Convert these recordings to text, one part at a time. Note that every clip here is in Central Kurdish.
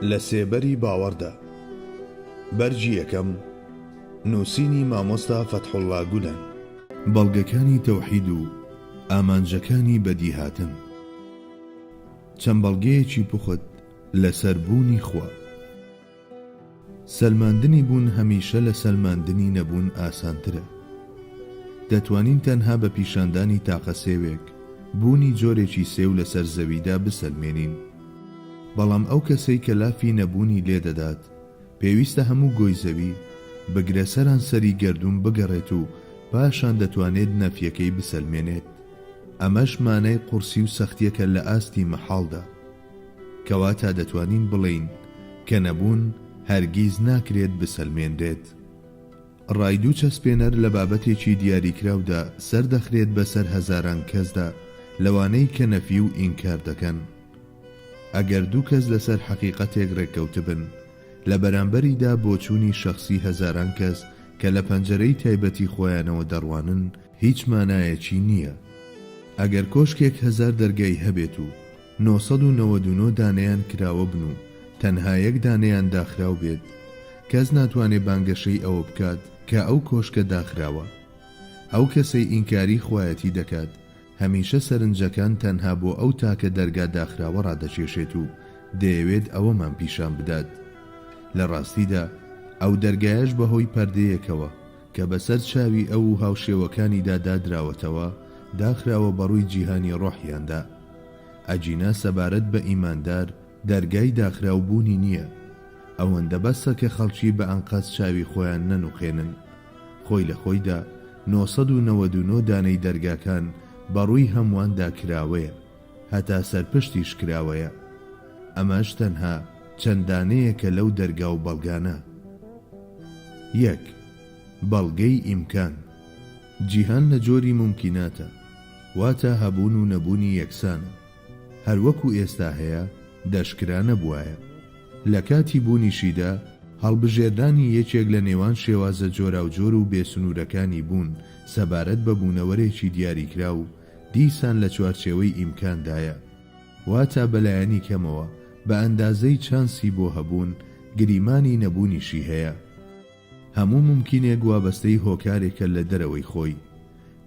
لە سێبەری باوەڕدا بەرجی یەکەم نووسینی مامۆستا فەتحوڵڵا گولان بەڵگەکانی تەوحید و ئامانجەکانی بەدیهاتن چەند بەڵگەیەکی پوخت لەسەر بوونی خوا. سەلماندنی بوون هەمیشە لە سەلماندنی نەبوون ئاسانترە. دەتوانین تەنها بە پیشاندانی تاقە سێوێک بوونی جۆرێکی سێو لەسەر زەویدا بسەلمێنین، بەڵام ئەو کەسەی کە لافی نەبوونی لێدەدات پێویستە هەموو گۆی زەوی بگرە سەران سەری گەردوون بگەڕێت و پاشان دەتوانێت نەفیەکەی بسەلمێنێت. ئەمەش مانای قورسی و سەختیەکە لە ئاستی مەحاڵدا، کەواتە دەتوانین بڵین کە نەبوون هەرگیز ناکرێت بسەلمێنرێت. ڕایدوو چەسپێنەر لە بابەتێکی دیاریکراودا سەردەخرێت بەسەر هەزاران کەسدا لەوانەی کە نەفی و ئینکار دەکەن. ئەگەر دوو کەس لەسەر حەقیقەتێک ڕێککەوت بن، لە بەرامبەریدا بۆچوونی شەخصی هەزاران کەس کە لە پەنجەرەی تایبەتی خۆیانەوە دەڕوانن هیچ مانایەکی نییە. ئەگەر کۆشکێک 1000 دەرگای هەبێت و 999 دانەیان کراوە بن و تەنها یەک دانەیان داخراو بێت، کەس ناتوانێت بانگەشەی ئەوە بکات کە ئەو کۆشکە داخراوە. ئەو کەسەی ئینکاری خوایەتی دەکات هەمیشە سەرنجەکان تەنها بۆ ئەو تاکە دەرگا داخراوە ڕادەچێشێت و دەیەوێت ئەوەمان پیشان بدات. لە ڕاستیدا ئەو دەرگایەش بەهۆی پەردەیەکەوە کە بەسەر چاوی ئەو و هاوشێوەکانیدا دادراوەتەوە داخراوە بەڕووی جیهانی ڕۆحیاندا. ئەجینا سەبارەت بە ئیماندار دەرگای داخراوبوونی نییە، ئەوەندە بەسە کە خەڵکی بە ئەنقاس چاوی خۆیان نەنوخێنن. خۆی لە خۆیدا 999 دانەی دەرگاکان بەڕووی هەموواندا کراوەیە، هەتا سەرپشتیش کراوەیە. ئەمەش تەنها چەندانەیەکە لەو دەرگا و بەڵگانە. 1. بەڵگەی ئیمکان. جیهان لە جۆری ممکیناتە، واتە هەبوون و نەبوونی یەکسانە. هەروەکو ئێستا هەیە دەشکرا نەبوایە. لە کاتی بوونیشیدا هەڵبژێردانی یەکێک لە نێوان شێوازە جۆراوجۆر و بێسنوورەکانی بوون سەبارەت بە بوونەوەرێکی دیاریکرا و دیسان لە چوارچێوەی ئیمکاندایە، واتە بەلایەنی کەمەوە بە ئەندازەی چانسی بۆ هەبوون گریمانی نەبوونیشی هەیە. هەموو ممکینێک وابەستەی هۆکارێکە لە دەرەوەی خۆی،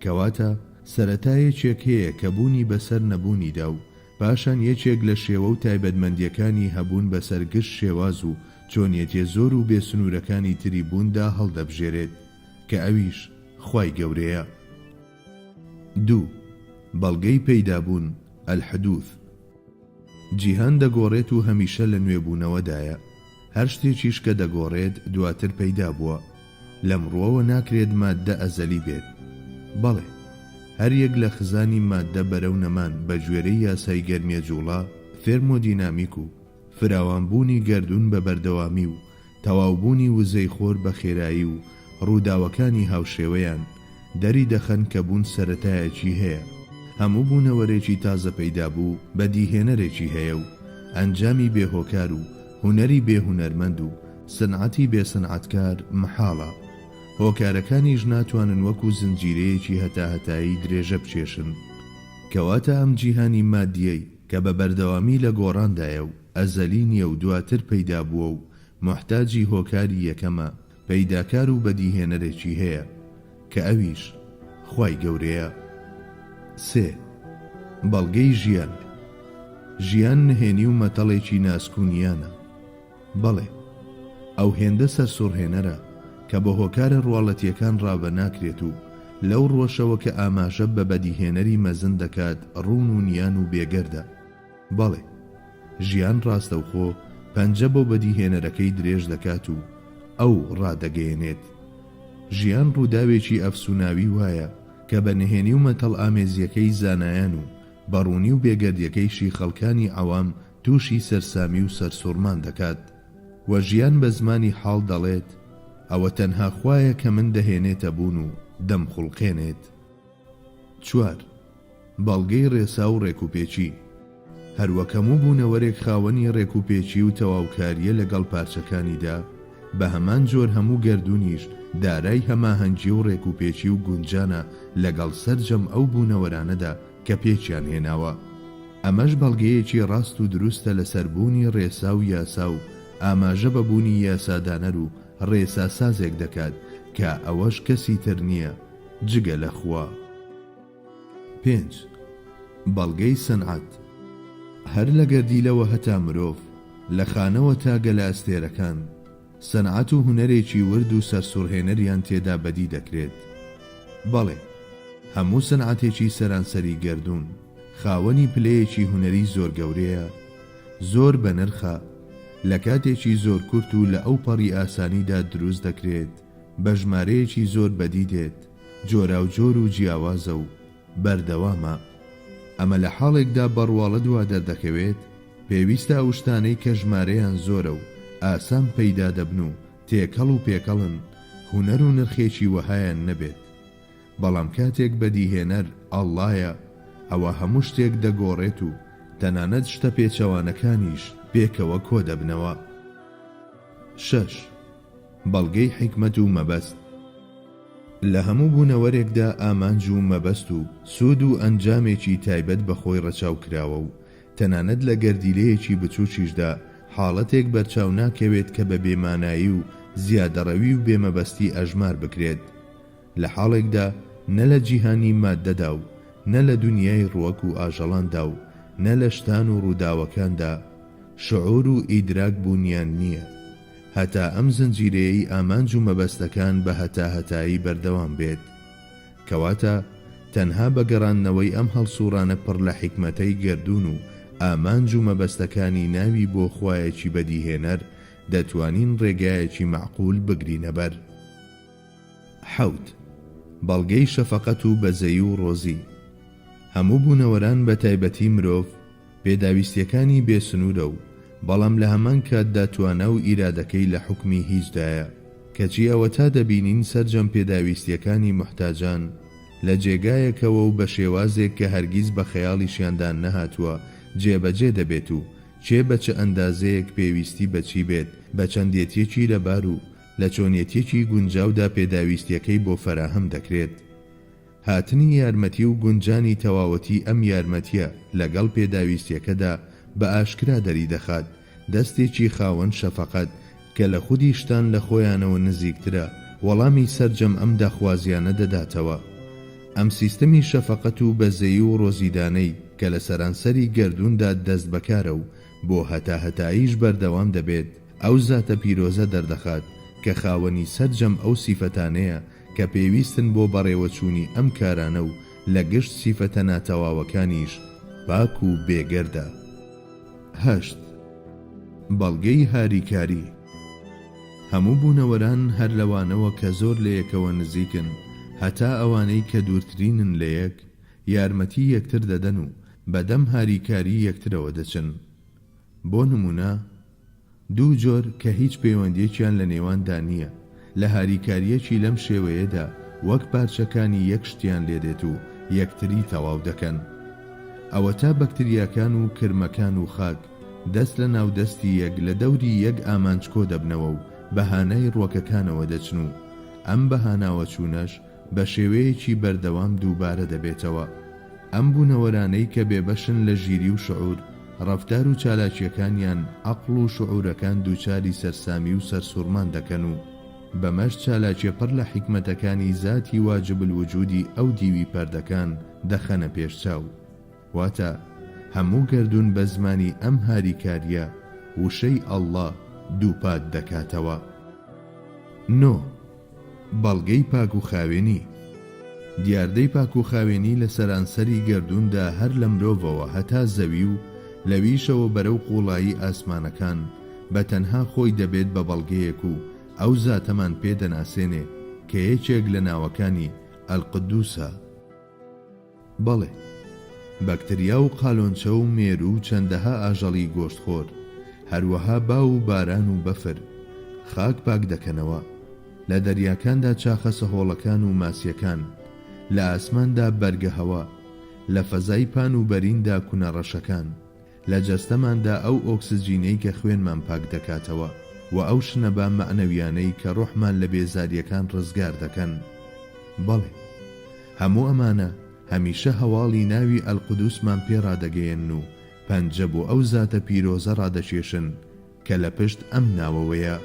کەواتە سەرەتایەکێک هەیە کە بوونی بەسەر نەبوونیدا و پاشان یەکێک لە شێوە و تایبەتمەندیەکانی هەبوون بەسەر گشت شێواز و چۆنیەتێ زۆر و بێسنوورەکانی تری بووندا هەڵدەبژێرێت کە ئەویش خوای گەورەیە. 2. بەڵگەی پەیدابوون ئەلحدوث. جیهان دەگۆڕێت و هەمیشە لە نوێبوونەوەدایە. هەر شتێکیش کە دەگۆڕێت دواتر پەیدا بووە. لەمڕۆوە ناکرێت ماددە ئەزەلی بێت. بەڵێ، هەر یەک لە خزانی ماددە بەرەو نەمان بە گوێرەی یاسای گەرمیە جوڵا، فێرمۆدینامیک و فراوانبوونی گەردوون بە بەردەوامی و تەواوبوونی وزەی خۆر بە خێرایی و ڕووداوەکانی هاوشێوەیان دەری دەخەن کە بوون سەرەتایەکی هەیە. هەموو بوونەوەرێکی تازە پەیدا بوو بەدیهێنەرێکی هەیە و ئەنجامی بێهۆکار و هونەری بێهونەرمەند و سنعەتی بێسنعەتکار مەحاڵە. هۆکارەکانیش ناتوانن وەکو زنجیرەیەکی هەتاهەتایی درێژە بچێشن. کەواتە ئەم جیهانی مادیەی کە بە بەردەوامی لە گۆڕاندایە و ئەزەلی نییە و دواتر پەیدا بووە و محتاجی هۆکاری یەکەمە، پەیداکار و بەدیهێنەرێکی هەیە کە ئەویش خوای گەورەیە. 3. بەڵگەی ژیان. ژیان نهێنی و مەتەڵێکی ناسکوونیانە. بەڵێ، ئەو هێندە سەرسوڕهێنەرە کە بە هۆکارە ڕواڵەتیەکان ڕابە ناکرێت و لەو ڕۆژەوە کە ئاماژە بە بەدیهێنەری مەزن دەکات ڕوون و نیان و بێگەردە. بەڵێ، ژیان ڕاستەوخۆ پەنجە بۆ بەدیهێنەرەکەی درێژ دەکات و ئەو ڕادەگەیەنێت. ژیان ڕووداوێکی ئەفسوناوی وایە کە بە نهێنی و مەتەڵ ئامێزیەکەی زانایان و بەڕوونی و بێگەردیەکەیشی خەڵکانی عەوام تووشی سەرسامی و سەرسوڕمان دەکات. و ژیان بە زمانی حاڵ دەڵێت ئەوە تەنها خوایە کە من دەهێنێتە بوون و دەمخوڵقێنێت. 4. بەڵگەی ڕێسا و ڕێکوپێکی. هەروەکەموو بوونەوەرێک خاوەنی ڕێکوپێکی و تەواوکاریە لەگەڵ پارچەکانیدا، بە هەمان جۆر هەموو گەردوونیش دارای هەماهەنگی و ڕێکوپێکی و گونجانە لەگەڵ سەرجەم ئەو بوونەوەرانەدا کە پێچیان هێناوە. ئەمەش بەڵگەیەکی ڕاست و دروستە لە سەربوونی ڕێسا و یاسا و ئاماژە بەبوونی یاسادانەر و ڕێسا سازێک دەکات کە ئەوەش کەسی تر نییە جگە لە خوا. 5. بەڵگەی سەنعەت. هەر لە گەردیلەوە هەتا مرۆڤ، لە خانەوە تا گەلە ئەستێرەکان، سەنعەت و هونەرێکی ورد و سەرسوڕهێنەریان تێدا بەدی دەکرێت. بەڵێ، هەموو سەنعەتێکی سەرانسەری گەردوون خاوەنی پلەیەکی هونەری زۆر گەورەیە، زۆر بە نرخە، لە کاتێکی زۆر کورت و لە ئەو پەڕی ئاسانیدا دروست دەکرێت، بە ژمارەیەکی زۆر بەدی دێت، جۆراوجۆر و جیاوازە و بەردەوامە. ئەمە لە حاڵێکدا بەڕواڵە دوا دەردەکەوێت، پێویستە ئەو شتانەی کە ژمارەیان زۆرە و ئاسان پەیدا دەبن و تێکەڵ و پێکەڵن هونەر و نرخێکی وەهایان نەبێت. بەڵام کاتێک بەدیهێنەر ئەڵڵایە، ئەوە هەموو شتێک دەگۆڕێت و تەنانەت شتە پێچەوانەکانیش پێکەوە کۆ دەبنەوە. 6. بەڵگەی حیکمەت و مەبەست. لە هەموو بوونەوەرێکدا ئامانج و مەبەست و سوود و ئەنجامێکی تایبەت بەخۆی ڕەچاو کراوە و تەنانەت لە گەردیلەیەکی بچووکیشدا حاڵەتێک بەرچاو ناکەوێت کە بە بێمانایی و زیادەڕەوی و بێمەبەستی ئەژمار بکرێت، لە حاڵێکدا نە لە جیهانی مادەدا و نە لە دنیای ڕووەک و ئاژەڵاندا و نە لە شتان و ڕووداوەکاندا شعور و ئیدراک بوونیان نییە، هەتا ئەم زنجیرەیەی ئامانج و مەبەستەکان بە هەتاهەتایی بەردەوام بێت، کەواتە تەنها بەگەڕاندنەوەی ئەم هەڵسوڕانە پڕ لە حیکمەتەی گەردوون و ئامانج و مەبەستەکانی ناوی بۆ خوایەکی بەدیهێنەر دەتوانین ڕێگایەکی معقول بگرینە بەر. 7. بەڵگەی شەفەقەت و بەزەیی و ڕۆزی. هەموو بوونەوەران بە تایبەتی مرۆڤ پێداویستیەکانی بێسنوورە و بەڵام لە هەمان کاتدا توانە و ئیرادەکەی لە حوکمی هیچدایە، کەچی ئەوە تا دەبینین سەرجەم پێداویستیەکانی محتاجان لە جێگایەکەوە و بە شێوازێک کە هەرگیز بە خەیاڵیشیاندان نەهاتووە جێبەجێ دەبێت و چێ بە چه ئەندازەیەک پێویستی بەچی بێت بە چەندێتیەکی لەبار و لە چۆنیەتیەکی گونجاودا پێداویستیەکەی بۆ فەراهەم دەکرێت. هاتنی یارمەتی و گونجانی تەواوەتی ئەم یارمەتیە لەگەڵ پێداویستیەکەدا بە ئاشکرا دەری دەخات دەستێکی خاوەن شەفەقەت کە لە خودی شتان لە خۆیانەوە نزیکترە وەڵامی سەرجەم ئەم داخوازیانە دەداتەوە. ئەم سیستەمی شەفەقەت و بەزەیی و ڕۆزیدانەی کە لە سەرانسەری گەردووندا دەست بەکارە و بۆ هەتاهەتاییش بەردەوام دەبێت، ئەو زاتە پیرۆزە دەردەخات کە خاوەنی سەرجەم ئەو سیفەتانەیە کە پێویستن بۆ بەڕێوەچوونی ئەم کارانە و لە گشت سیفەتە ناتەواوەکانیش پاک و بێگەردە. 8. بەڵگەی هاریکاری. هەموو بوونەوەران هەر لەوانەوە کە زۆر لە یەکەوە نزیکن هەتا ئەوانەی کە دوورترینن لە یەک یارمەتی یەکتر دەدەن و بەدەم هاریکاری یەکترەوە دەچن. بۆ نمونە، دوو جۆر کە هیچ پەیوەندیەکیان لە نێواندا نییە لە هاریکاریەکی لەم شێوەیەدا وەک پارچەکانی یەک شتیان لێدێت و یەکتری تەواو دەکەن. ئەوە تا بەکتریاکان و کرمەکان و خاک دەست لە ناودەستی یەک لە دەوری یەک ئامانج کۆ دەبنەوە و بەهانەی ڕووەکەکانەوە دەچن و ئەم بەهاناوە چوونەش بە شێوەیەکی بەردەوام دووبارە دەبێتەوە. ئەم بوونەوەرانەی کە بێبەشن لە ژیری و شعور، ڕەفتار و چالاکیەکانیان عەقڵ و شعورەکان دووچاری سەرسامی و سەرسوڕمان دەکەن و بەمەش چالاکیە پڕ لە حیکمەتەکانی ذاتی واجب الوجودی ئەو دیوی پەردەکان دەخەنە پێشچاو. واتە هەموو گەردون بە زمانی ئەم هاریکاریە وشەی ئەڵڵا دووپات دەکاتەوە. 9. بەڵگەی پاک و خاوێنی. دیاردەی پاک و خاوێنی لە سەرانسەری گەردووندا هەر لە مرۆڤەوە هەتا زەوی و لەویشەوە بەرەو قوڵایی ئاسمانەکان بە تەنها خۆی دەبێت بە بەڵگەیەک و ئەو زاتەمان پێدەناسێنێ کە یەکێک لە ناوەکانی ئەلقدوسە. بەڵێ، بەکتریا و قالۆنچە و مێرو و چەندەها ئاژەڵی گۆشتخۆر، هەروەها با و باران و بەفر خاک پاک دەکەنەوە، لە دەریاکاندا چاخە سەهۆڵەکان و ماسیەکان، لە ئاسماندا بەرگە هەوا، لە فەزای پان و بەریندا کونەڕەشەکان، لە جەستەماندا ئەو ئۆکسجینەی کە خوێنمان پاک دەکاتەوە و ئەو شنەبا مەعنەویانەی کە ڕوحمان لە بێزاریەکان ڕزگار دەکەن. بەڵێ، هەموو ئەمانە هەمیشە هەواڵی ناوی ئەلقودوسمان پێڕادەگەیەن و پەنجە بۆ ئەو زاتە پیرۆزە ڕادەکێشن کە لە پشت ئەم ناوەوەیە